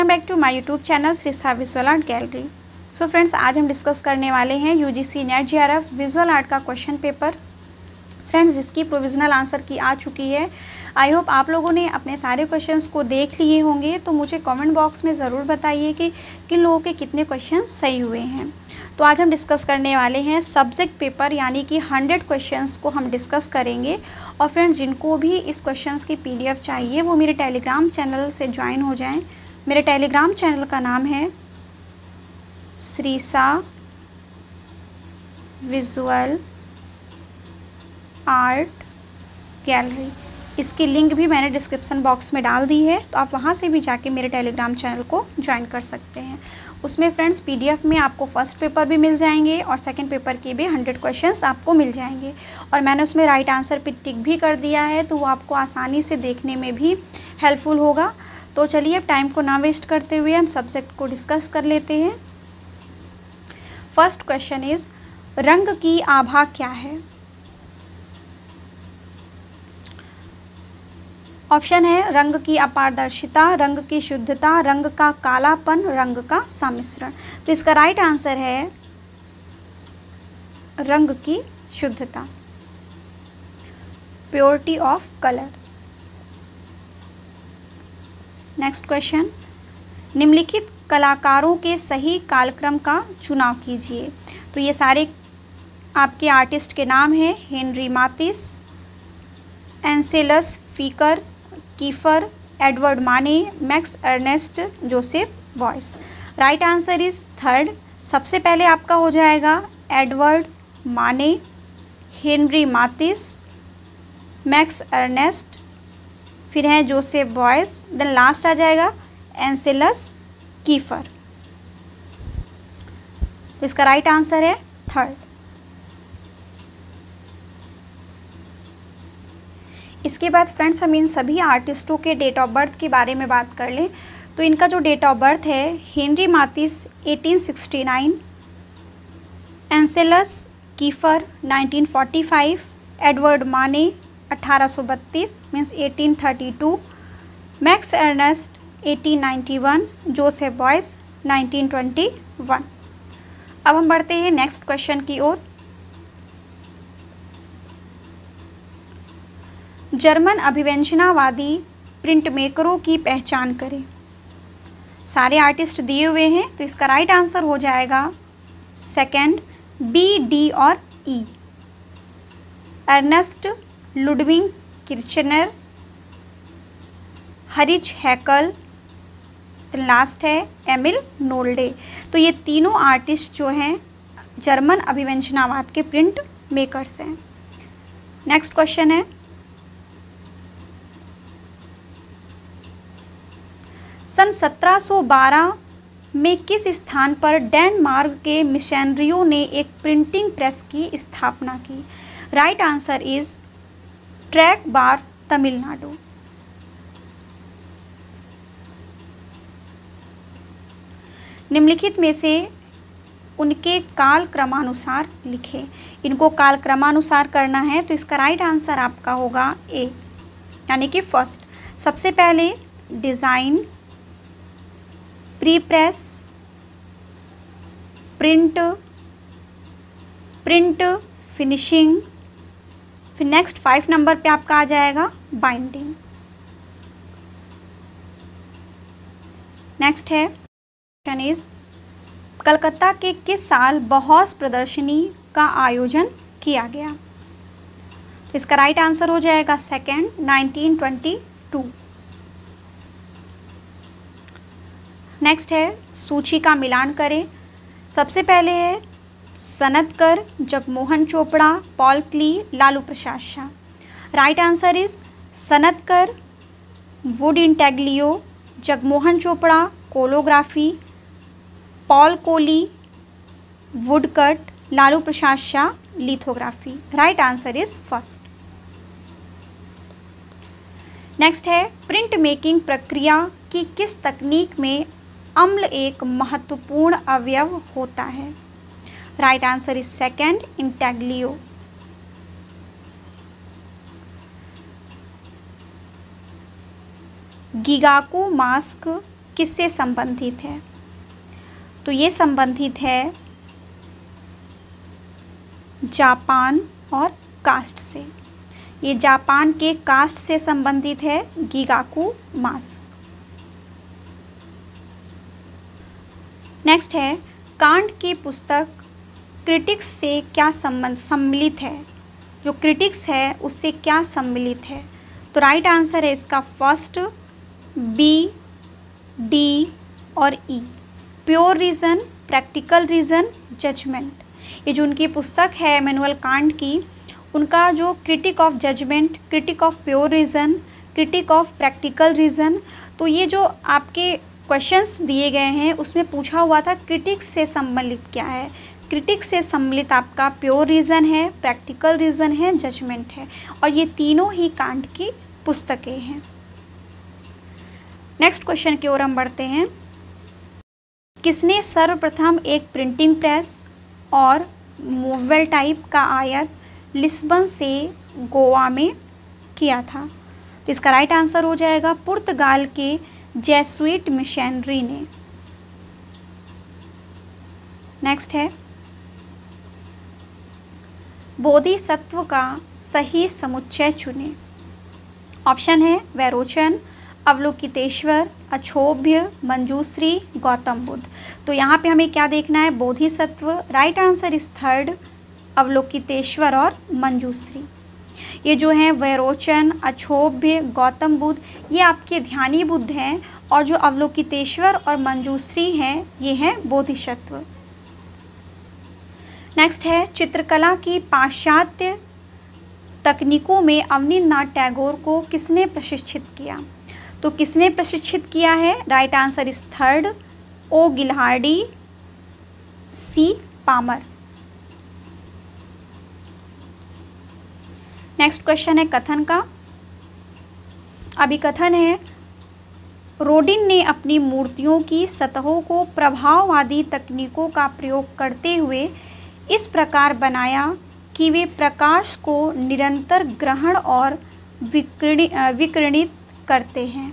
Welcome back to my YouTube channel Shreesa visual art gallery. So friends, आज हम discuss करने वाले हैं UGC NET JRF visual art का क्वेश्चन पेपर। फ्रेंड्स, इसकी प्रोविजनल आंसर की आ चुकी है। आई होप आप लोगों ने अपने सारे क्वेश्चंस को देख लिए होंगे। तो मुझे कमेंट बॉक्स में ज़रूर बताइए कि किन लोगों के कितने क्वेश्चन सही हुए हैं। तो आज हम डिस्कस करने वाले हैं सब्जेक्ट पेपर, यानी कि 100 क्वेश्चंस को हम डिस्कस करेंगे। और फ्रेंड्स, जिनको भी इस क्वेश्चंस की पीडीएफ चाहिए वो मेरे टेलीग्राम चैनल से ज्वाइन हो जाएं। मेरे टेलीग्राम चैनल का नाम है श्रीसा विजुअल आर्ट गैलरी। इसकी लिंक भी मैंने डिस्क्रिप्शन बॉक्स में डाल दी है, तो आप वहाँ से भी जाके मेरे टेलीग्राम चैनल को ज्वाइन कर सकते हैं। उसमें फ्रेंड्स पीडीएफ में आपको फर्स्ट पेपर भी मिल जाएंगे और सेकंड पेपर के भी 100 क्वेश्चंस आपको मिल जाएंगे। और मैंने उसमें राइट आंसर पे टिक भी कर दिया है, तो वो आपको आसानी से देखने में भी हेल्पफुल होगा। तो चलिए, अब टाइम को ना वेस्ट करते हुए हम सब्जेक्ट को डिस्कस कर लेते हैं। फर्स्ट क्वेश्चन इज, रंग की आभा क्या है? ऑप्शन है रंग की अपारदर्शिता, रंग की शुद्धता, रंग का कालापन, रंग का सम्मिश्रण। तो इसका राइट आंसर है रंग की शुद्धता, purity of colour. Next question, निम्नलिखित कलाकारों के सही कालक्रम का चुनाव कीजिए। तो ये सारे आपके आर्टिस्ट के नाम हैं: हेनरी मातिस, एंसेलस फीकर, Kiefer, Edouard Manet, Max Ernst Joseph Beuys. Right answer is third. सबसे पहले आपका हो जाएगा एडवर्ड माने, हेनरी मातिस, मैक्स अर्नेस्ट, फिर है जोसेफ बॉयस, देन लास्ट आ जाएगा एंसेलस कीफर। इसका राइट आंसर है थर्ड। इसके बाद फ्रेंड्स, हम इन सभी आर्टिस्टों के डेट ऑफ बर्थ के बारे में बात कर लें। तो इनका जो डेट ऑफ बर्थ है, Henri Matisse 1869, Anselm Kiefer 1945, Edouard Manet 1832 means 1832, Max Ernst 1891, Joseph Beuys 1921। अब हम बढ़ते हैं नेक्स्ट क्वेश्चन की ओर। जर्मन अभिव्यंजनावादी प्रिंट मेकरों की पहचान करें। सारे आर्टिस्ट दिए हुए हैं, तो इसका राइट आंसर हो जाएगा सेकंड, बी, डी और ई। अर्नेस्ट लुडविग किर्चनर, हरिच हैकल, लास्ट है एमिल नोल्डे। तो ये तीनों आर्टिस्ट जो हैं जर्मन अभिव्यंजनावाद के प्रिंट मेकर्स हैं। नेक्स्ट क्वेश्चन है, सन 1712 में किस स्थान पर डेनमार्क के मिशनरियों ने एक प्रिंटिंग प्रेस की स्थापना की? राइट आंसर इज ट्रैक बार, तमिलनाडु। निम्नलिखित में से उनके काल क्रमानुसार लिखें। इनको काल क्रमानुसार करना है, तो इसका राइट आंसर आपका होगा ए, यानी कि फर्स्ट। सबसे पहले design, pre press, print, print finishing, फिर नेक्स्ट 5 नंबर पे आपका आ जाएगा बाइंडिंग। नेक्स्ट है क्वेश्चन इज, कलकत्ता के किस साल बहौस प्रदर्शनी का आयोजन किया गया? इसका राइट आंसर हो जाएगा सेकंड, 1922। नेक्स्ट है सूची का मिलान करें। सबसे पहले है सनतकर, Jagmohan Chopra, Paul Klee, Lalu Prasad Shah. Right answer is Sanatkar, wood intaglio, Jagmohan Chopra, collography, Paul Klee, wood cut, Lalu Prasad Shah, lithography. Right answer is first. Next है प्रिंट मेकिंग प्रक्रिया की किस तकनीक में अम्ल एक महत्वपूर्ण अवयव होता है? Right answer is second, intaglio. गिगाको मास्क किससे संबंधित है? तो ये संबंधित है जापान और कास्ट से। ये जापान के कास्ट से संबंधित है, गिगाकू मास। नेक्स्ट है, कांट की पुस्तक क्रिटिक्स से क्या सम्मिलित है? जो क्रिटिक्स है उससे क्या सम्मिलित है? तो राइट आंसर है इसका फर्स्ट, बी, डी और E. Pure reason, practical reason, judgement. ये जो उनकी पुस्तक है इमैनुअल कांट की, उनका जो critique of judgement, critique of pure reason, critique of practical reason, तो ये जो आपके क्वेश्चंस दिए गए हैं उसमें पूछा हुआ था क्रिटिक्स से सम्मिलित क्या है। क्रिटिक्स से सम्मिलित आपका प्योर रीज़न है, प्रैक्टिकल रीज़न है, जजमेंट है, और ये तीनों ही कांट की पुस्तकें हैं। नेक्स्ट क्वेश्चन की ओर हम बढ़ते हैं। किसने सर्वप्रथम एक प्रिंटिंग प्रेस और मूवेबल टाइप का आयात लिस्बन से गोवा में किया था? तो इसका राइट आंसर हो जाएगा पुर्तगाल के जेसुइट मिशनरी ने। नेक्स्ट है, बोधिसत्व का सही समुच्चय चुने। ऑप्शन है वैरोचन, अवलोकितेश्वर, अक्षोभ्य, मंजूश्री, गौतम बुद्ध। तो यहाँ पे हमें क्या देखना है? बोधिसत्व। राइट आंसर इस थर्ड, अवलोकितेश्वर और मंजूश्री। ये जो है वैरोचन, अक्षोभ्य, गौतम बुद्ध, ये आपके ध्यानी बुद्ध हैं, और जो अवलोकितेश्वर और मंजूश्री हैं ये हैं बोधिसत्व। नेक्स्ट है, चित्रकला की पाश्चात्य तकनीकों में अवनींद्रनाथ टैगोर को किसने प्रशिक्षित किया? तो किसने प्रशिक्षित किया है? राइट आंसर इस थर्ड, ओ गिल्हार्डी, सी पामर। नेक्स्ट क्वेश्चन है कथन का। अभिकथन है, रोडिन ने अपनी मूर्तियों की सतहों को प्रभाववादी तकनीकों का प्रयोग करते हुए इस प्रकार बनाया कि वे प्रकाश को निरंतर ग्रहण और विकिरणित करते हैं।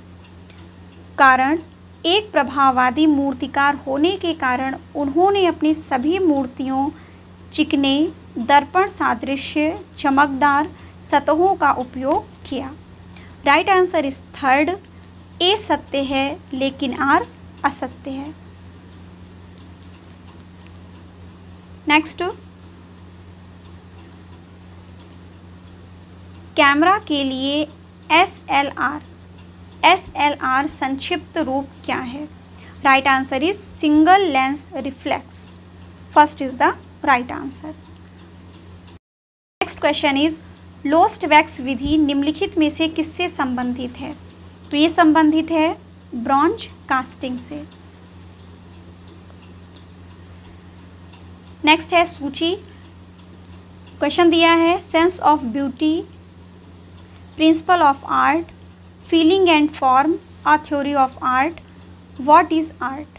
कारण, एक प्रभाववादी मूर्तिकार होने के कारण उन्होंने अपनी सभी मूर्तियों चिकने, दर्पण सादृश्य, चमकदार सतहों का उपयोग किया। राइट आंसर इस थर्ड, ए सत्य है लेकिन आर असत्य है। नेक्स्ट, कैमरा के लिए SLR संक्षिप्त रूप क्या है? Right answer is single lens reflex. First is the right answer. Next question is, lost wax विधि निम्नलिखित में से किससे संबंधित है? तो ये संबंधित है ब्रॉन्ज कास्टिंग से। नेक्स्ट है सूची। क्वेश्चन दिया है, sense of beauty, principle of art, feeling and form, a theory of art, what is art?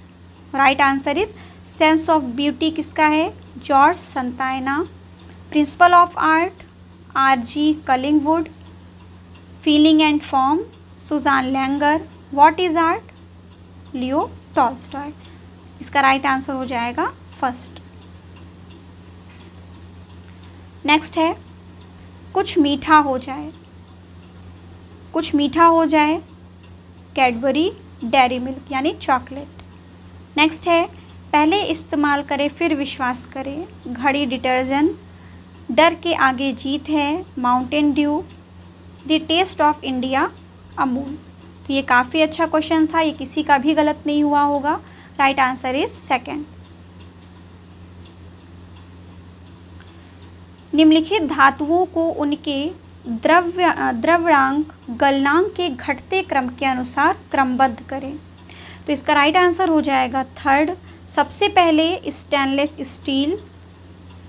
Right answer is sense of beauty किसका है? George Santayana. Principle of art, R.G. Collingwood. Feeling and form, Susanne Langer. What is art? Leo Tolstoy. इसका right answer हो जाएगा first. Next है, कुछ मीठा हो जाए। कुछ मीठा हो जाए, कैडबरी डेयरी मिल्क यानी चॉकलेट। नेक्स्ट है, पहले इस्तेमाल करें फिर विश्वास करें, घड़ी डिटर्जेंट। डर के आगे जीत है, Mountain Dew. The taste of India, Amul. तो ये काफ़ी अच्छा क्वेश्चन था, ये किसी का भी गलत नहीं हुआ होगा। Right answer is second. निम्नलिखित धातुओं को उनके द्रव्यांक गलनांक के घटते क्रम के अनुसार क्रमबद्ध करें। तो इसका राइट आंसर हो जाएगा थर्ड। सबसे पहले स्टेनलेस स्टील,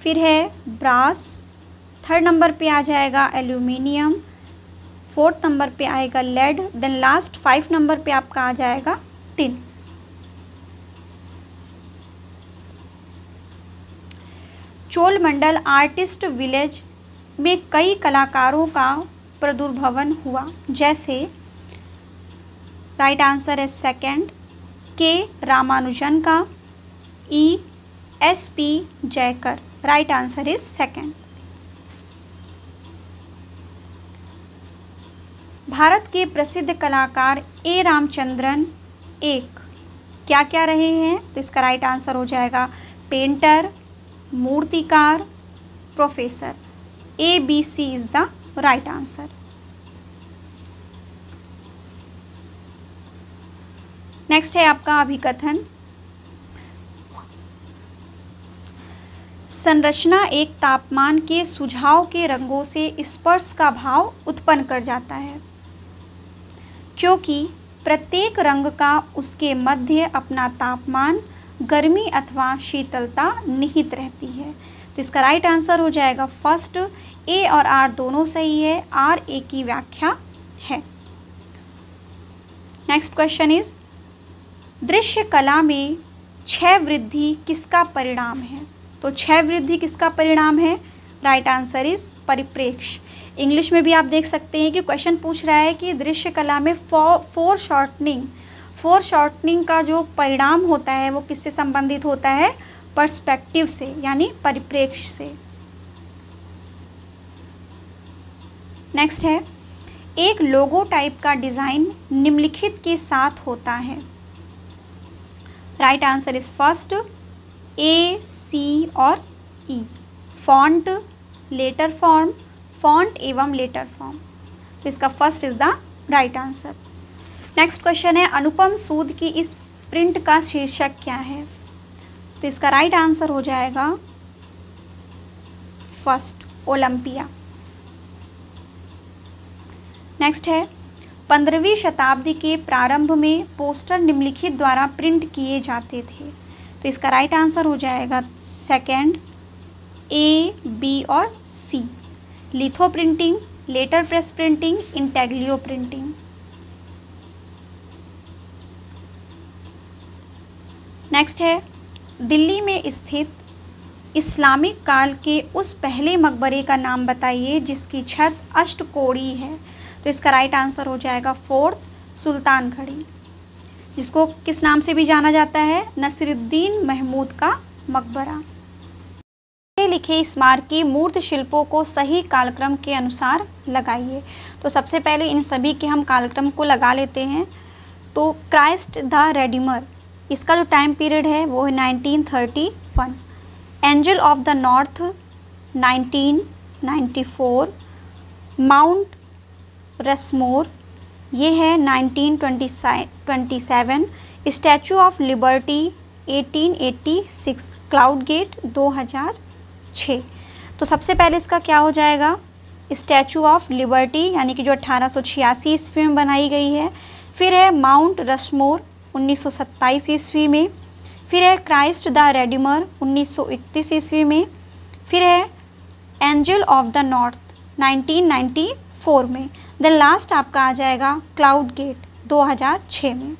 फिर है ब्रास, थर्ड नंबर पे आ जाएगा एल्यूमिनियम, फोर्थ नंबर पे आएगा लेड, देन लास्ट 5 नंबर पे आपका आ जाएगा टिन। चोलमंडल आर्टिस्ट विलेज में कई कलाकारों का प्रादुर्भवन हुआ, जैसे राइट आंसर है सेकंड, के रामानुजन का, E S P Jayakar. Right answer is second. Bharat के प्रसिद्ध कलाकार ए रामचंद्रन एक क्या क्या रहे हैं? तो इसका राइट आंसर हो जाएगा पेंटर, मूर्तिकार, professor. A B C is the right answer. Next है आपका अभिकथन। संरचना एक तापमान के सुझाव के रंगों से स्पर्श का भाव उत्पन्न कर जाता है, क्योंकि प्रत्येक रंग का उसके मध्य अपना तापमान, गर्मी अथवा शीतलता निहित रहती है। तो इसका राइट आंसर हो जाएगा फर्स्ट। ए और आर दोनों सही है, आर ए की व्याख्या है। नेक्स्ट क्वेश्चन इज दृश्य कला में क्षय वृद्धि किसका परिणाम है? तो क्षय वृद्धि किसका परिणाम है? राइट आंसर इज परिप्रेक्ष्य। इंग्लिश में भी आप देख सकते हैं कि क्वेश्चन पूछ रहा है कि दृश्य कला में फोर शॉर्टनिंग का जो परिणाम होता है वो किससे संबंधित होता है? पर्सपेक्टिव से, यानी परिप्रेक्ष्य से। नेक्स्ट है एक लोगो टाइप का डिजाइन निम्नलिखित के साथ होता है। Right answer is first A, C और ई। फॉन्ट, लेटर फॉर्म, फॉन्ट एवं लेटर फॉर्म। तो इसका first is the right answer. Next question है अनुपम सूद की इस प्रिंट का शीर्षक क्या है? तो इसका राइट आंसर हो जाएगा फर्स्ट ओलंपिया। नेक्स्ट है 15वीं शताब्दी के प्रारंभ में पोस्टर निम्नलिखित द्वारा प्रिंट किए जाते थे। तो इसका राइट आंसर हो जाएगा सेकंड ए, बी और C. Litho printing, letter press printing, intaglio printing. Next है दिल्ली में स्थित इस्लामिक काल के उस पहले मकबरे का नाम बताइए जिसकी छत अष्टकोणीय है। तो इसका राइट आंसर हो जाएगा फोर्थ सुल्तानगढ़ी, जिसको किस नाम से भी जाना जाता है? नसीरुद्दीन महमूद का मकबरा। लिखे स्मारकीय मूर्त शिल्पों को सही कालक्रम के अनुसार लगाइए। तो सबसे पहले इन सभी के हम कालक्रम को लगा लेते हैं। तो क्राइस्ट द रेडीमर, इसका जो टाइम पीरियड है वो है 1931। Angel of the north 1994। Mount Rushmore ये है 1927। Statue of liberty 1886। Cloud gate 2006। तो सबसे पहले इसका क्या हो जाएगा? स्टैचू ऑफ लिबर्टी, यानी कि जो 1886 ईस्वी में बनाई गई है। फिर है माउंट रशमोर 1927 ईस्वी में। फिर है क्राइस्ट द रेडीमर 1931 ईस्वी में। फिर है एंजल ऑफ द नॉर्थ 1994 में। देन लास्ट आपका आ जाएगा क्लाउड गेट 2006 में।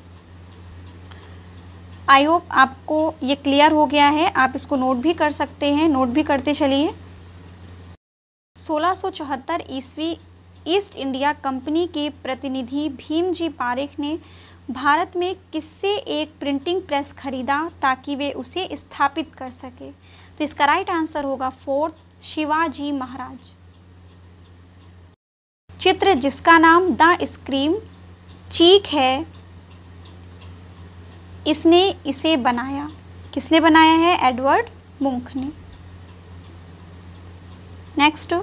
आई होप आपको ये क्लियर हो गया है। आप इसको नोट भी कर सकते हैं, नोट भी करते चलिए। 1674 ईस्वी ईस्ट इंडिया कंपनी के प्रतिनिधि भीमजी पारेख ने भारत में किससे एक प्रिंटिंग प्रेस खरीदा ताकि वे उसे स्थापित कर सके? तो इसका राइट आंसर होगा फोर्थ शिवाजी महाराज। चित्र जिसका नाम द स्क्रीम चीक है, इसने इसे बनाया। किसने बनाया है? एडवर्ड मुंक ने। नेक्स्ट,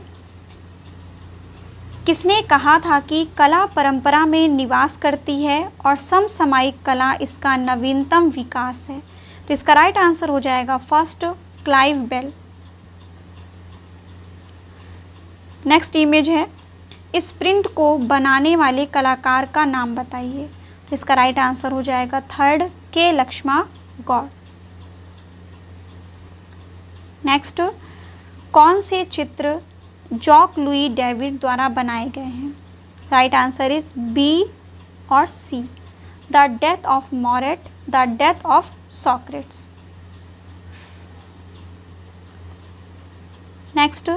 किसने कहा था कि कला परंपरा में निवास करती है और समसामयिक कला इसका नवीनतम विकास है? तो इसका राइट आंसर हो जाएगा first Clive Bell. Next image है इस प्रिंट को बनाने वाले कलाकार का नाम बताइए। इसका राइट आंसर हो जाएगा थर्ड के लक्ष्मा गौड़। नेक्स्ट, कौन से चित्र जॉक लुई डेविड द्वारा बनाए गए हैं? राइट आंसर इज बी और C. The death of Marat, the death of Socrates. Next,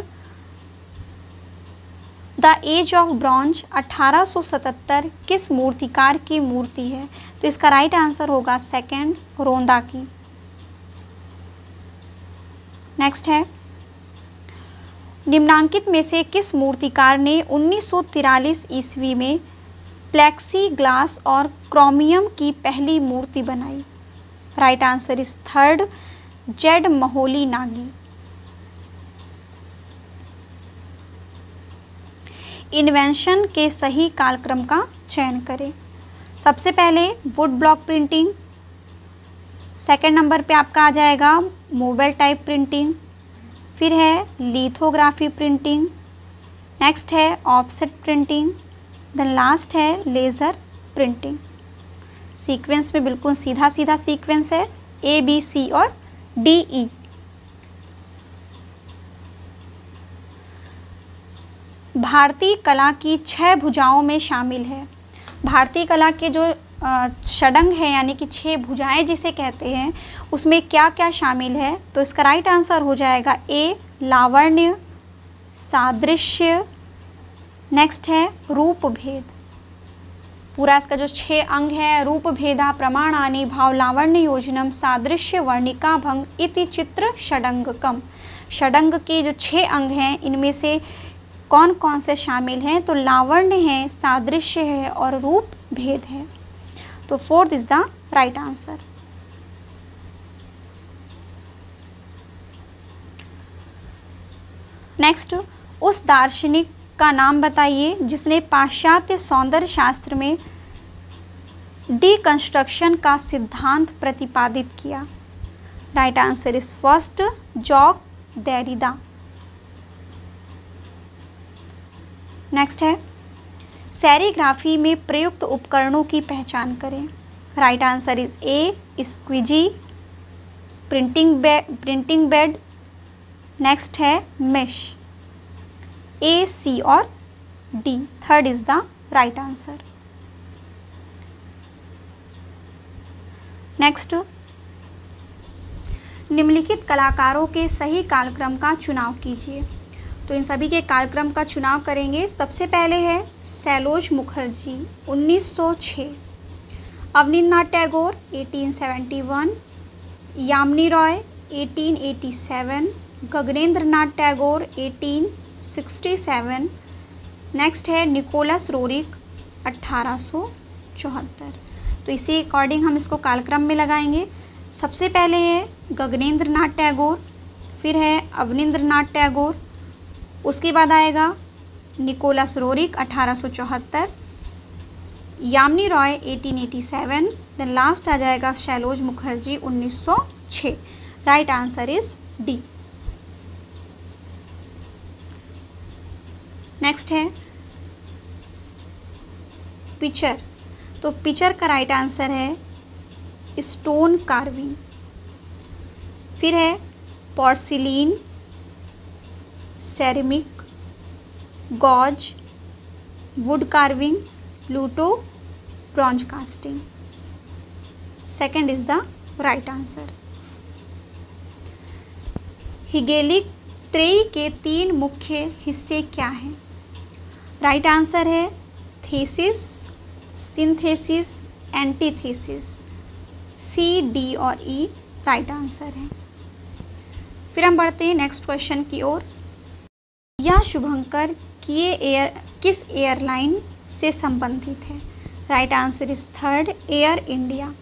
the age of bronze 1877 किस मूर्तिकार की मूर्ति है? तो इसका राइट आंसर होगा सेकंड, रोंदा की। नेक्स्ट है, निम्नांकित में से किस मूर्तिकार ने 1943 ईस्वी में प्लेक्सी ग्लास और क्रोमियम की पहली मूर्ति बनाई? Right answer is third, Z Maholi Nagi. Invention के सही कालक्रम का चयन करें। सबसे पहले would block printing, second number पे आपका आ जाएगा मोबाइल टाइप प्रिंटिंग, फिर है लिथोग्राफी प्रिंटिंग, नेक्स्ट है ऑफसेट प्रिंटिंग, देन लास्ट है लेज़र प्रिंटिंग। सीक्वेंस में बिल्कुल सीधा सीधा सीक्वेंस है, ए बी सी और डी ई। भारतीय कला की 6 भुजाओं में शामिल है। भारतीय कला के जो षडंग है यानी कि 6 भुजाएं जिसे कहते हैं, उसमें क्या क्या शामिल है? तो इसका राइट आंसर हो जाएगा ए लावण्य, सादृश्य, नेक्स्ट है रूप भेद। पूरा इसका जो 6 अंग है, रूप भेदा प्रमाणानि भाव लावण्य योजनम सादृश्य वर्णिका भंग इति चित्र षडंगकम। षडंग के जो 6 अंग हैं इनमें से कौन कौन से शामिल हैं? तो लावण्य है, सादृश्य है और रूप भेद है। तो fourth is the right answer. Next, उस दार्शनिक का नाम बताइए जिसने पाश्चात्य सौंदर्य शास्त्र में डीकंस्ट्रक्शन का सिद्धांत प्रतिपादित किया। Right answer is first, Jacques Derrida. Next है, सेरीग्राफी में प्रयुक्त उपकरणों की पहचान करें। Right answer is A squeegee, printing bed, next है मेश। ए, सी और D, third is the right answer. Next, निम्नलिखित कलाकारों के सही कालक्रम का चुनाव कीजिए। तो इन सभी के कालक्रम का चुनाव करेंगे। सबसे पहले है सैलोज मुखर्जी 1906, अवनींद्रनाथ टैगोर 1871, यामिनी रॉय 1887, गगनेंद्रनाथ टैगोर 1867, नेक्स्ट है निकोलस रोरिक 1874। तो इसी अकॉर्डिंग हम इसको कालक्रम में लगाएंगे। सबसे पहले है गगनेंद्रनाथ टैगोर, फिर है अवनींद्रनाथ टैगोर, उसके बाद आएगा Nicholas Roerich 1874, Jamini Roy 1887, then last आ जाएगा Sailoz Mukherjee 1906। Right answer is D. Next है पिचर। तो पिचर का राइट आंसर है स्टोन कार्विंग, फिर है porcelain, ceramic, gouge, wood carving, Pluto, bronze casting. Second is the right answer. हिगेलिक त्रेयी के 3 मुख्य हिस्से क्या हैं? राइट आंसर है thesis, synthesis, antithesis. C, D और ई राइट आंसर है। फिर हम बढ़ते हैं नेक्स्ट क्वेश्चन की ओर। यह शुभंकर किस एयरलाइन से संबंधित है? Right answer is third, Air India.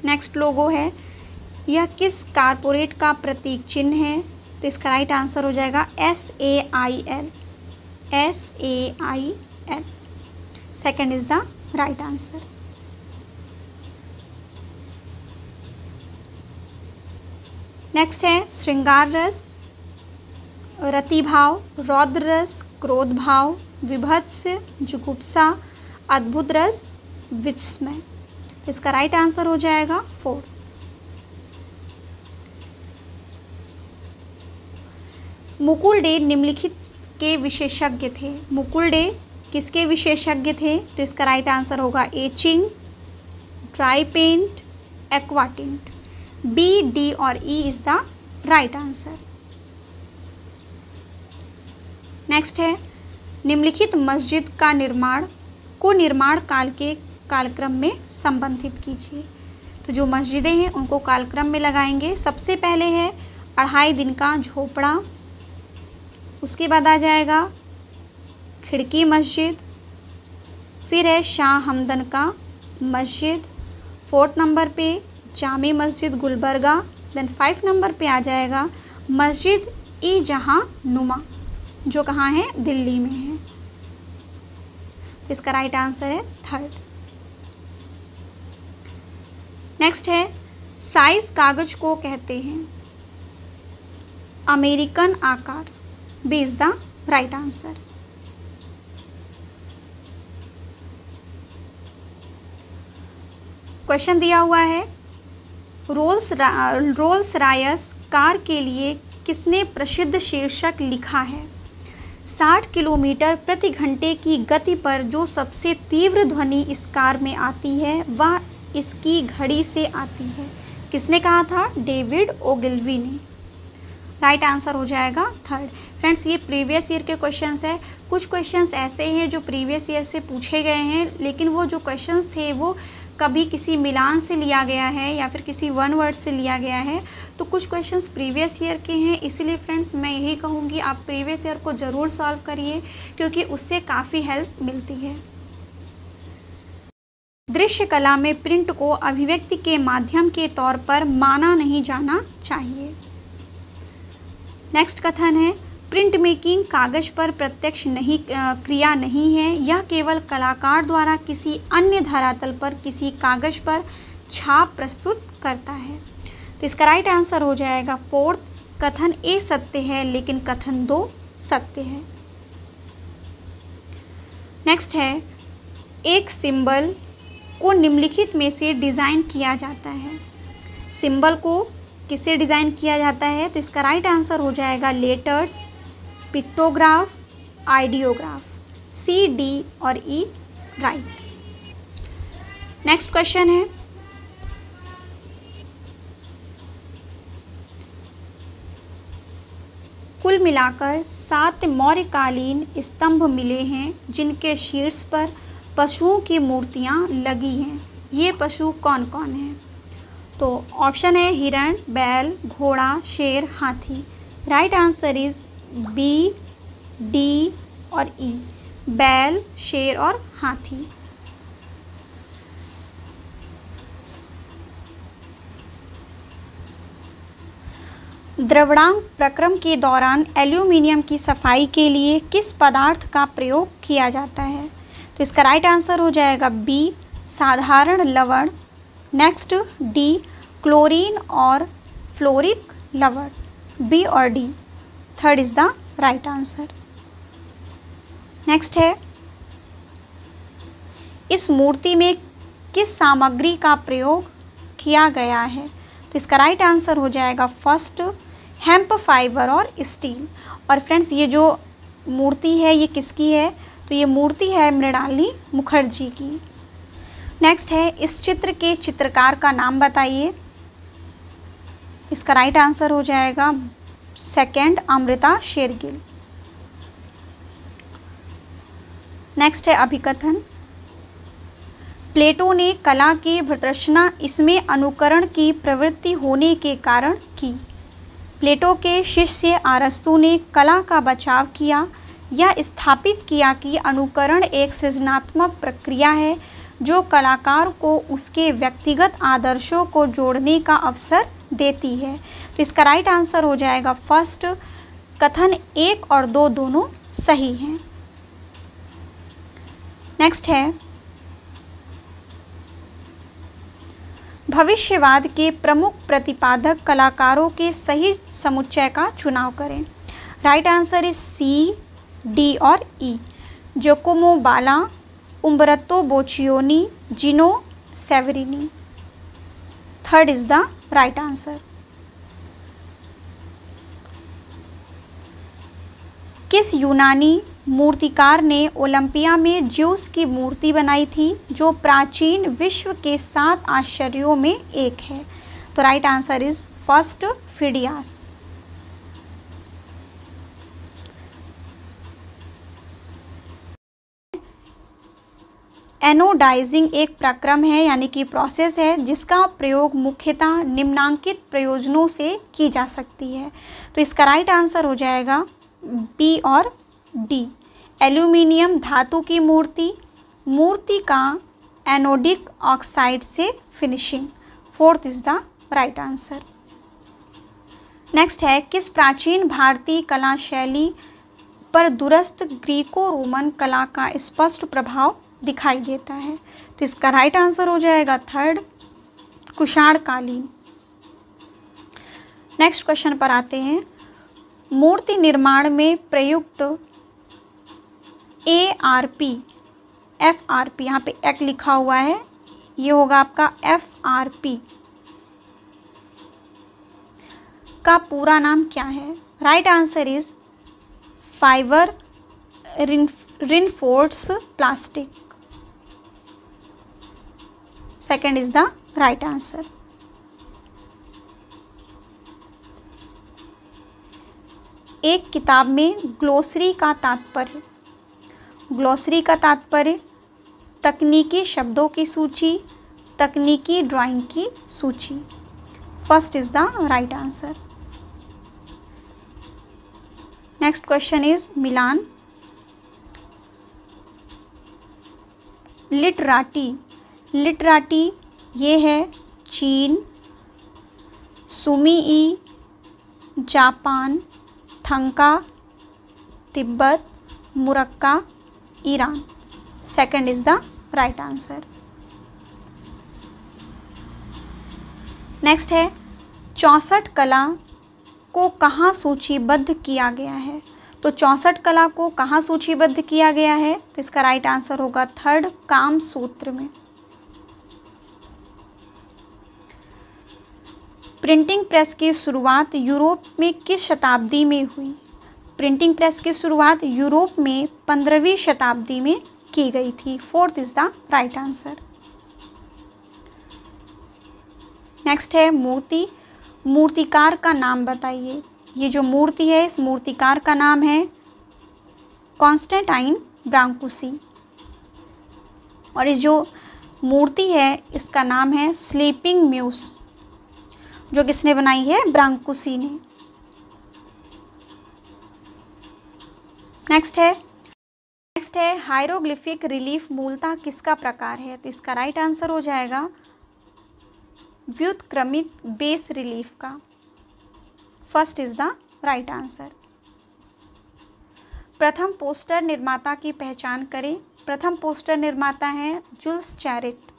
Next logo है, यह किस कारपोरेट का प्रतीक चिन्ह है? तो इसका राइट आंसर हो जाएगा SAIL, SAIL। Second is the right answer. Next है श्रृंगार रस, रतिभाव, रौद्र रस, क्रोध भाव, विभत्स, जुगुप्सा, अद्भुत रस, विस्मय। तो इसका राइट आंसर हो जाएगा फोर्थ। मुकुल डे निम्नलिखित के विशेषज्ञ थे। मुकुल डे किसके विशेषज्ञ थे? तो इसका राइट आंसर होगा etching, dry paint, aquatint. B, D और E is the right answer. Next है निम्नलिखित मस्जिद का निर्माण काल के कालक्रम में संबंधित कीजिए। तो जो मस्जिदें हैं उनको कालक्रम में लगाएंगे। सबसे पहले है 2.5 दिन का झोपड़ा, उसके बाद आ जाएगा खिड़की मस्जिद, फिर है शाह हमदन का मस्जिद, 4th नंबर पे जामी मस्जिद गुलबर्गा, देन 5 नंबर पे आ जाएगा मस्जिद ई जहां नुमा, जो कहाँ है, दिल्ली में है। तो इसका राइट आंसर है 3rd। नेक्स्ट है साइज कागज को कहते हैं, अमेरिकन आकार, B is the right answer. Question दिया हुआ है रोल्स रॉयस कार के लिए किसने प्रसिद्ध शीर्षक लिखा है? 60 किलोमीटर प्रति घंटे की गति पर जो सबसे तीव्र ध्वनि इस कार में आती है वह इसकी घड़ी से आती है। किसने कहा था? डेविड ओगिल्वी ने। राइट आंसर हो जाएगा 3rd। फ्रेंड्स, ये प्रीवियस ईयर के क्वेश्चंस है। कुछ क्वेश्चंस ऐसे हैं जो प्रीवियस ईयर से पूछे गए हैं, लेकिन वो जो क्वेश्चंस थे वो कभी किसी मिलान से लिया गया है या फिर किसी वन वर्ड से लिया गया है। तो कुछ क्वेश्चंस प्रीवियस ईयर के हैं, इसलिए फ्रेंड्स मैं यही कहूँगी आप प्रीवियस ईयर को ज़रूर सॉल्व करिए, क्योंकि उससे काफ़ी हेल्प मिलती है। दृश्य कला में प्रिंट को अभिव्यक्ति के माध्यम के तौर पर माना नहीं जाना चाहिए। नेक्स्ट कथन है प्रिंट मेकिंग कागज पर प्रत्यक्ष क्रिया नहीं है, यह केवल कलाकार द्वारा किसी अन्य धरातल पर किसी कागज पर छाप प्रस्तुत करता है। तो इसका राइट आंसर हो जाएगा 4th, कथन ए सत्य है लेकिन कथन 2 सत्य है। नेक्स्ट है एक सिंबल को निम्नलिखित में से डिज़ाइन किया जाता है। सिंबल को किससे डिज़ाइन किया जाता है? तो इसका राइट आंसर हो जाएगा लेटर्स, पिक्टोग्राफ, आइडियोग्राफ, सी, डी और ई राइट। नेक्स्ट क्वेश्चन है कुल मिलाकर 7 मौर्यकालीन स्तंभ मिले हैं जिनके शीर्ष पर पशुओं की मूर्तियां लगी हैं। ये पशु कौन कौन हैं? तो ऑप्शन है हिरण, बैल, घोड़ा, शेर, हाथी। Right answer is B, D और ई, बैल, शेर और हाथी। द्रवणांक प्रक्रम के दौरान एल्यूमिनियम की सफाई के लिए किस पदार्थ का प्रयोग किया जाता है? तो इसका राइट आंसर हो जाएगा बी, साधारण लवण। नेक्स्ट डी, क्लोरीन और फ्लोरिक लवण, बी और D. 3rd is the right answer. Next है इस मूर्ति में किस सामग्री का प्रयोग किया गया है? तो इसका राइट आंसर हो जाएगा फर्स्ट, हेम्प फाइबर और स्टील। और फ्रेंड्स, ये जो मूर्ति है ये किसकी है? तो ये मूर्ति है मृणालिनी मुखर्जी की। नेक्स्ट है इस चित्र के चित्रकार का नाम बताइए। इसका राइट आंसर हो जाएगा सेकंड, अमृता शेरगिल। नेक्स्ट है अभिकथन। प्लेटो ने कला की प्रदर्शना इसमें अनुकरण की प्रवृत्ति होने के कारण की। प्लेटो के शिष्य अरस्तु ने कला का बचाव किया, यह स्थापित किया कि अनुकरण एक सृजनात्मक प्रक्रिया है जो कलाकार को उसके व्यक्तिगत आदर्शों को जोड़ने का अवसर देती है। तो इसका राइट आंसर हो जाएगा फर्स्ट, कथन 1 और 2 दोनों सही हैं। नेक्स्ट है भविष्यवाद के प्रमुख प्रतिपादक कलाकारों के सही समुच्चय का चुनाव करें। Right answer is C, D और E, Giacomo Balla, Umberto Boccioni, Gino Severini. 3rd is the right answer. किस यूनानी मूर्तिकार ने ओलंपिया में ज्यूस की मूर्ति बनाई थी जो प्राचीन विश्व के 7 आश्चर्यों में एक है? तो right answer is first, Phidias. Anodizing एक प्रक्रम है यानी कि प्रोसेस है जिसका प्रयोग मुख्यतः निम्नांकित प्रयोजनों से की जा सकती है। तो इसका राइट आंसर हो जाएगा बी और डी। एल्यूमिनियम धातु की मूर्ति का एनोडिक ऑक्साइड से finishing, fourth is the right answer. Next है, किस प्राचीन भारतीय कला शैली पर दूरस्थ ग्रीको रोमन कला का स्पष्ट प्रभाव दिखाई देता है? तो इसका राइट आंसर हो जाएगा थर्ड, कुषाण कालीन। नेक्स्ट क्वेश्चन पर आते हैं। मूर्ति निर्माण में प्रयुक्त ARP, FRP, यहाँ पे एक लिखा हुआ है, ये होगा आपका FRP का पूरा नाम क्या है? Right answer is fibre reinforced plastic, second is the right answer. एक किताब में ग्लोसरी का तात्पर्य तकनीकी शब्दों की सूची, तकनीकी ड्राइंग की सूची, first is the right answer. Next question is मिलान। लिटराटी ये है चीन, सुमीई जापान, थंका तिब्बत, मुरक्का ईरान, second is the right answer. Next है, 64 कला को कहाँ सूचीबद्ध किया गया है? तो 64 कला को कहाँ सूचीबद्ध किया गया है? तो इसका राइट आंसर होगा थर्ड, काम सूत्र में। प्रिंटिंग प्रेस की शुरुआत यूरोप में किस शताब्दी में हुई? प्रिंटिंग प्रेस की शुरुआत यूरोप में 15वीं शताब्दी में की गई थी, fourth is the right answer. Next है, मूर्तिकार का नाम बताइए। ये जो मूर्ति है इस मूर्तिकार का नाम है कॉन्स्टेंटाइन ब्रांकुसी, और इस जो मूर्ति है इसका नाम है स्लीपिंग म्यूस, जो किसने बनाई है? ब्रांकुसी ने। नेक्स्ट है हायरोग्लिफिक रिलीफ मूलतः किसका प्रकार है? तो इसका राइट आंसर हो जाएगा व्युत्क्रमित बेस रिलीफ का, first is the right answer. प्रथम पोस्टर निर्माता की पहचान करें। प्रथम पोस्टर निर्माता है Joule's chariot.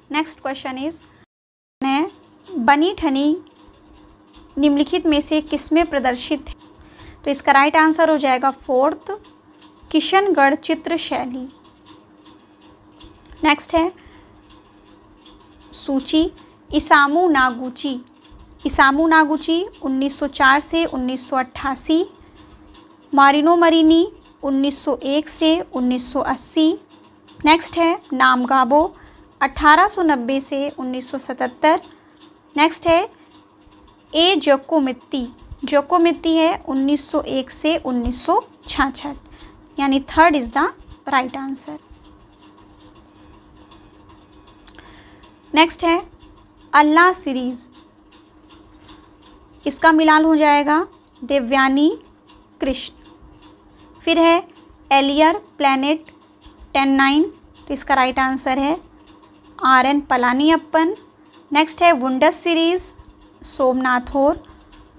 Next question is, बनी ठनी निम्नलिखित में से किसमें प्रदर्शित है? तो इसका राइट आंसर हो जाएगा फोर्थ, किशनगढ़ चित्र शैली। नेक्स्ट है सूची, इसामू नागुची 1904 से 1988, मारिनो मरीनी 1901 से 1980। नेक्स्ट है नामगाबो 1890 से 1977। नेक्स्ट है ए जोकोमित्ती है 1901 से 1966, यानी third is the right answer. Next है अल्लाह सीरीज, इसका मिलान हो जाएगा देवयानी कृष्ण। फिर है एलियर प्लैनेट 10-9, तो इसका राइट आंसर है RN पलानीअप्पन। नेक्स्ट है वुंडस सीरीज सोमनाथ और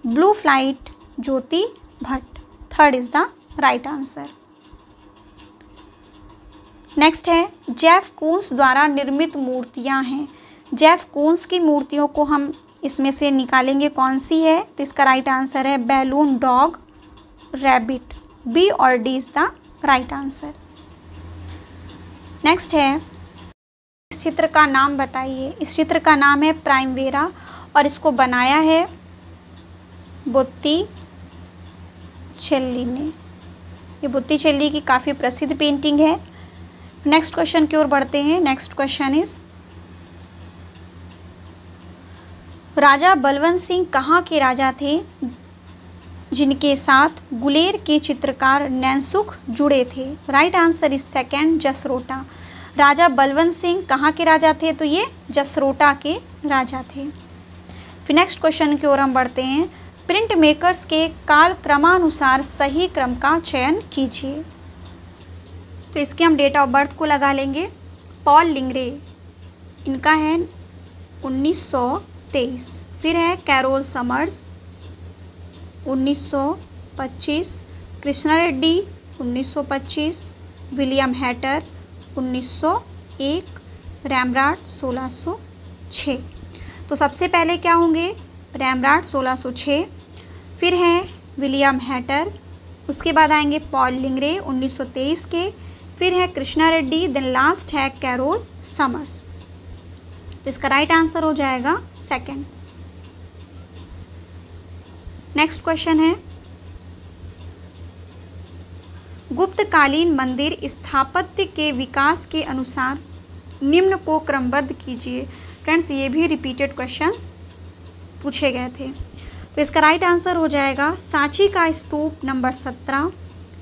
blue flight Jyoti Bhatt, third is the right answer. Next है जेफ कोन्स द्वारा निर्मित मूर्तियां हैं। जेफ कोन्स की मूर्तियों को हम इसमें से निकालेंगे कौन सी है? तो इसका राइट आंसर है बैलून डॉग, रैबिट, बी और D is the right answer. Next है इस चित्र का नाम बताइए। इस चित्र का नाम है प्राइमवेरा और इसको बनाया है बोत्तिचेल्ली ने। ये बोत्तिचेल्ली की काफ़ी प्रसिद्ध पेंटिंग है। नेक्स्ट क्वेश्चन की ओर बढ़ते हैं। नेक्स्ट क्वेश्चन इज, राजा बलवंत सिंह कहाँ के राजा थे जिनके साथ गुलेर के चित्रकार नैनसुख जुड़े थे। Right answer is second, Jasrota. Raja Balwant Singh कहाँ के राजा थे? तो ये जसरोटा के राजा थे। फिर नेक्स्ट क्वेश्चन की ओर हम बढ़ते हैं। प्रिंट मेकर्स के काल क्रमानुसार सही क्रम का चयन कीजिए। तो इसके हम डेट ऑफ बर्थ को लगा लेंगे। पॉल लिंगरे, इनका है 1923। फिर है Carol Summers 1925, Krishna Reddy 1925, William Hayter 1901, Rembrandt 1606। तो सबसे पहले क्या होंगे? रैमराट 1606, फिर है विलियम हैटर, उसके बाद आएंगे पॉल लिंगरे 1923 के, फिर है कृष्णा रेड्डी, देन लास्ट है कैरोल समर्स। तो इसका राइट आंसर हो जाएगा सेकंड। नेक्स्ट क्वेश्चन है, गुप्तकालीन मंदिर स्थापत्य के विकास के अनुसार निम्न को क्रमबद्ध कीजिए। फ्रेंड्स, ये भी रिपीटेड क्वेश्चंस पूछे गए थे। तो इसका राइट आंसर हो जाएगा सांची का स्तूप नंबर 17,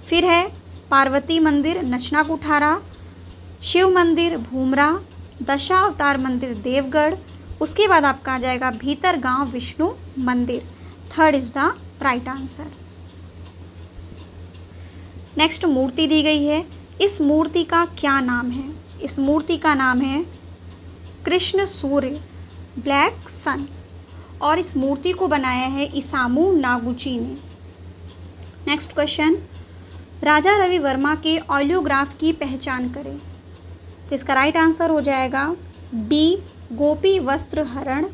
फिर है पार्वती मंदिर नचनाकुठारा, शिव मंदिर भूमरा, दशावतार मंदिर देवगढ़, उसके बाद आपका आ जाएगा भीतर गांव विष्णु मंदिर। Third is the right answer. Next मूर्ति दी गई है, इस मूर्ति का क्या नाम है? इस मूर्ति का नाम है कृष्ण सूर्य ब्लैक सन, और इस मूर्ति को बनाया है इसामू नागुची ने। नेक्स्ट क्वेश्चन, राजा रवि वर्मा के ऑलियोग्राफ की पहचान करें। तो इसका राइट आंसर हो जाएगा बी गोपी वस्त्र हरण,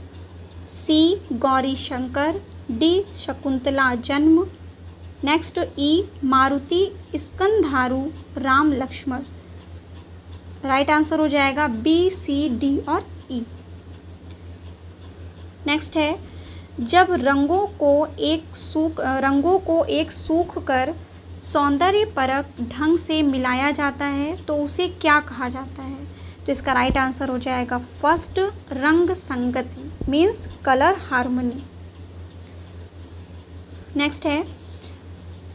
सी गौरी शंकर, डी शकुंतला जन्म, नेक्स्ट ई मारुति स्कंधारू राम लक्ष्मण। राइट आंसर हो जाएगा बी सी डी और ई। नेक्स्ट है, जब रंगों को एक सूख कर सौंदर्य परक ढंग से मिलाया जाता है तो उसे क्या कहा जाता है? तो इसका राइट आंसर हो जाएगा फर्स्ट, रंग संगति, मीन्स कलर हार्मनी। नेक्स्ट है,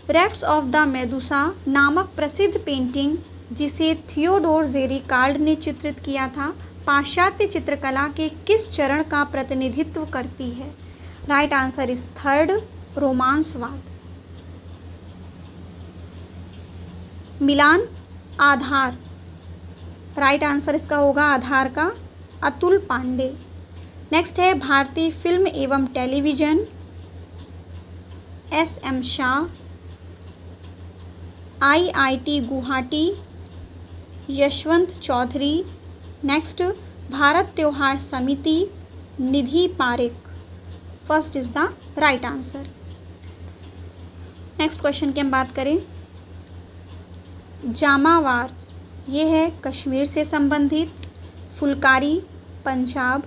रेफ्ट्स ऑफ द मेदुसा नामक प्रसिद्ध पेंटिंग जिसे थियोडोर जेरिकाल्ड ने चित्रित किया था, पाश्चात्य चित्रकला के किस चरण का प्रतिनिधित्व करती है? राइट आंसर इज थर्ड, रोमांसवाद। मिलान आधार, राइट आंसर इसका होगा आधार का अतुल पांडे। नेक्स्ट है, भारतीय फिल्म एवं television S M. Shah, IIT Guwahati Yashwant Chaudhary, next Bharat त्योहार समिति Nidhi Parekh. First is the right answer. Next question की हम बात करें, जामावार ये है कश्मीर से संबंधित, phulkari Punjab,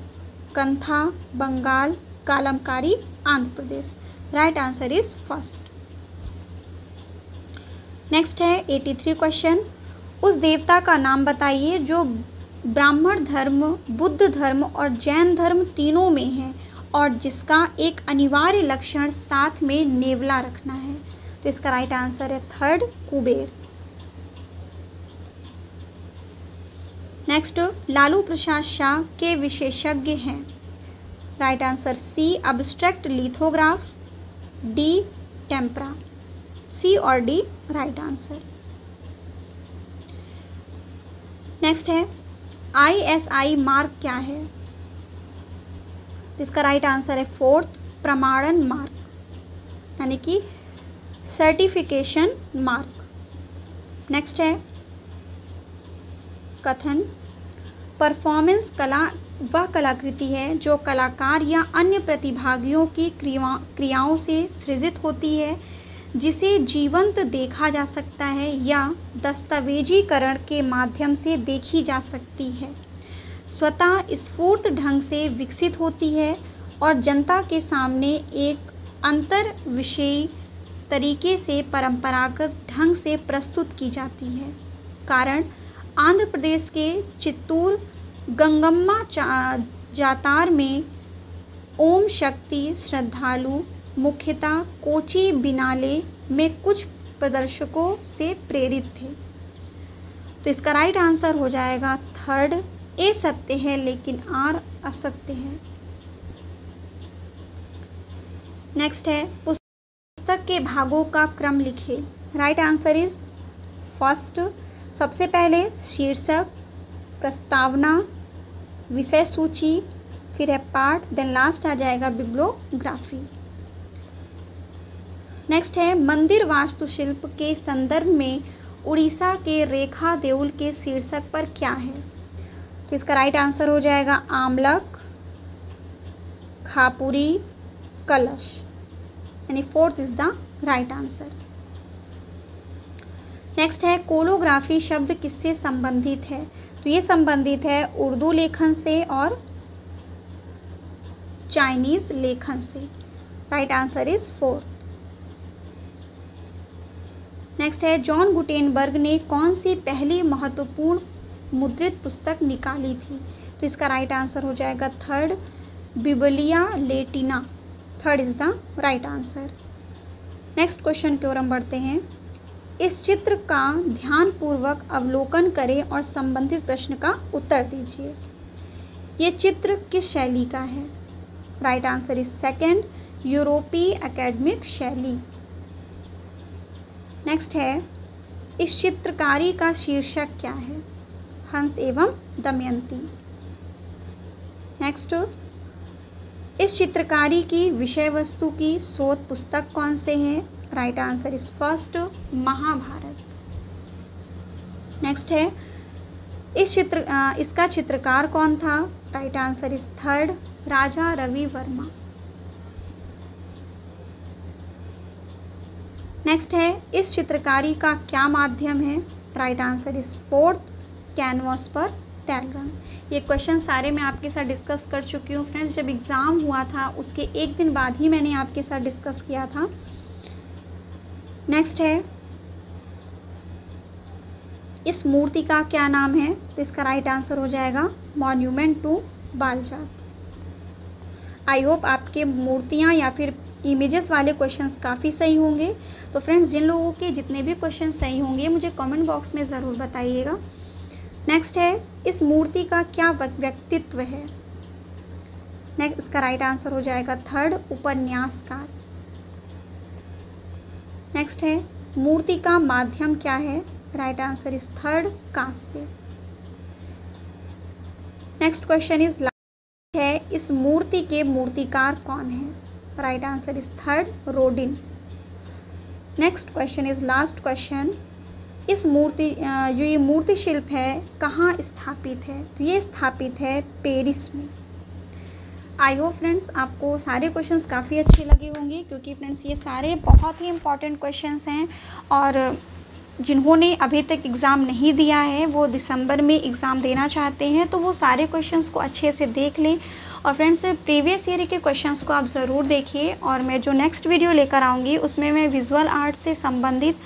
kantha Bengal, Kalamkari Andhra Pradesh. Right answer is first. Next है 83 क्वेश्चन, उस देवता का नाम बताइए जो ब्राह्मण धर्म, बुद्ध धर्म और जैन धर्म तीनों में है और जिसका एक अनिवार्य लक्षण साथ में नेवला रखना है। तो इसका राइट आंसर है थर्ड, कुबेर। नेक्स्ट, लालू प्रसाद शाह के विशेषज्ञ हैं। Right answer C, abstract lithograph, D tempera. C और डी राइट आंसर। नेक्स्ट है, ISI मार्क क्या है? तो इसका राइट आंसर है फोर्थ, प्रमाणन मार्क, यानी कि सर्टिफिकेशन मार्क। नेक्स्ट है, कथन, परफॉर्मेंस कला वह कलाकृति है जो कलाकार या अन्य प्रतिभागियों की क्रियाओं से सृजित होती है, जिसे जीवंत देखा जा सकता है या दस्तावेजीकरण के माध्यम से देखी जा सकती है, स्वतः स्फूर्त ढंग से विकसित होती है और जनता के सामने एक अंतर विषयी तरीके से परंपरागत ढंग से प्रस्तुत की जाती है। कारण, आंध्र प्रदेश के चित्तूर गंगम्मा जातार में ओम शक्ति श्रद्धालु मुख्यतः कोची बिनाले में कुछ प्रदर्शकों से प्रेरित थे। तो इसका राइट आंसर हो जाएगा थर्ड, ए सत्य है लेकिन आर असत्य है। नेक्स्ट है पुस्तक के भागों का क्रम लिखे। राइट आंसर इज फर्स्ट, सबसे पहले शीर्षक, प्रस्तावना, विषय सूची, फिर है पाठ, देन लास्ट आ जाएगा बिब्लियोग्राफी। नेक्स्ट है मंदिर वास्तुशिल्प के संदर्भ में उड़ीसा के रेखा देउल के शीर्षक पर क्या है। तो इसका राइट आंसर हो जाएगा आमलक, खापुरी, कलश, यानी fourth is the right answer. Next है कोलोग्राफी शब्द किससे संबंधित है। तो ये संबंधित है उर्दू लेखन से और चाइनीज लेखन से। Right answer is fourth. Next है जॉन गुटेनबर्ग ने कौन सी पहली महत्वपूर्ण मुद्रित पुस्तक निकाली थी। तो इसका राइट आंसर हो जाएगा third, Biblia Latina, third is the right answer. Next question की ओर हम बढ़ते हैं। इस चित्र का ध्यानपूर्वक अवलोकन करें और संबंधित प्रश्न का उत्तर दीजिए। ये चित्र किस शैली का है। राइट आंसर इज सेकेंड, यूरोपीय एकेडमिक शैली। नेक्स्ट है इस चित्रकारी का शीर्षक क्या है। हंस एवं दमयंती। नेक्स्ट, इस चित्रकारी की विषय वस्तु की स्रोत पुस्तक कौन से हैं। Right answer is first, Mahabharata. Next है इसका चित्रकार कौन था। Right answer is third, Raja Ravi Varma. Next है इस चित्रकारी का क्या माध्यम है। Right answer is fourth, canvas पर टेल रन। ये क्वेश्चन सारे मैं आपके साथ डिस्कस कर चुकी हूँ फ्रेंड्स। जब एग्ज़ाम हुआ था उसके एक दिन बाद ही मैंने आपके साथ डिस्कस किया था। नेक्स्ट है इस मूर्ति का क्या नाम है। तो इसका राइट आंसर हो जाएगा मॉन्यूमेंट टू बालजात। आई होप आपके मूर्तियाँ या फिर इमेजेस वाले क्वेश्चंस काफ़ी सही होंगे। तो फ्रेंड्स जिन लोगों के जितने भी क्वेश्चन सही होंगे मुझे कमेंट बॉक्स में ज़रूर बताइएगा। नेक्स्ट है इस मूर्ति का क्या व्यक्तित्व है। नेक्स्ट इसका राइट आंसर हो जाएगा थर्ड, उपन्यासकार। नेक्स्ट है मूर्ति का माध्यम क्या है। राइट आंसर इज थर्ड, कांस्य। नेक्स्ट क्वेश्चन इज है इस मूर्ति के मूर्तिकार कौन है। Right answer is third, Rodin. Next question is last question, इस मूर्ति जो ये मूर्ति शिल्प है कहाँ स्थापित है। तो ये स्थापित है पेरिस में। आई होप फ्रेंड्स आपको सारे क्वेश्चंस काफ़ी अच्छे लगे होंगे, क्योंकि फ्रेंड्स ये सारे बहुत ही इंपॉर्टेंट क्वेश्चंस हैं और जिन्होंने अभी तक एग्ज़ाम नहीं दिया है वो दिसंबर में एग्ज़ाम देना चाहते हैं तो वो सारे क्वेश्चंस को अच्छे से देख लें। और फ्रेंड्स प्रीवियस ईयर के क्वेश्चंस को आप ज़रूर देखिए और मैं जो नेक्स्ट वीडियो लेकर आऊँगी उसमें मैं विजुअल आर्ट से संबंधित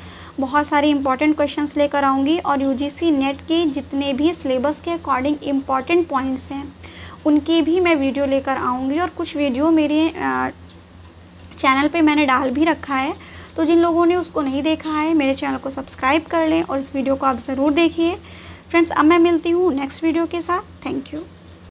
बहुत सारे इंपॉर्टेंट क्वेश्चंस लेकर आऊँगी और यूजीसी नेट के जितने भी सिलेबस के अकॉर्डिंग इम्पॉर्टेंट पॉइंट्स हैं उनकी भी मैं वीडियो लेकर आऊँगी। और कुछ वीडियो मेरे चैनल पे मैंने डाल भी रखा है, तो जिन लोगों ने उसको नहीं देखा है मेरे चैनल को सब्सक्राइब कर लें और इस वीडियो को आप ज़रूर देखिए। फ्रेंड्स अब मैं मिलती हूँ नेक्स्ट वीडियो के साथ। Thank you.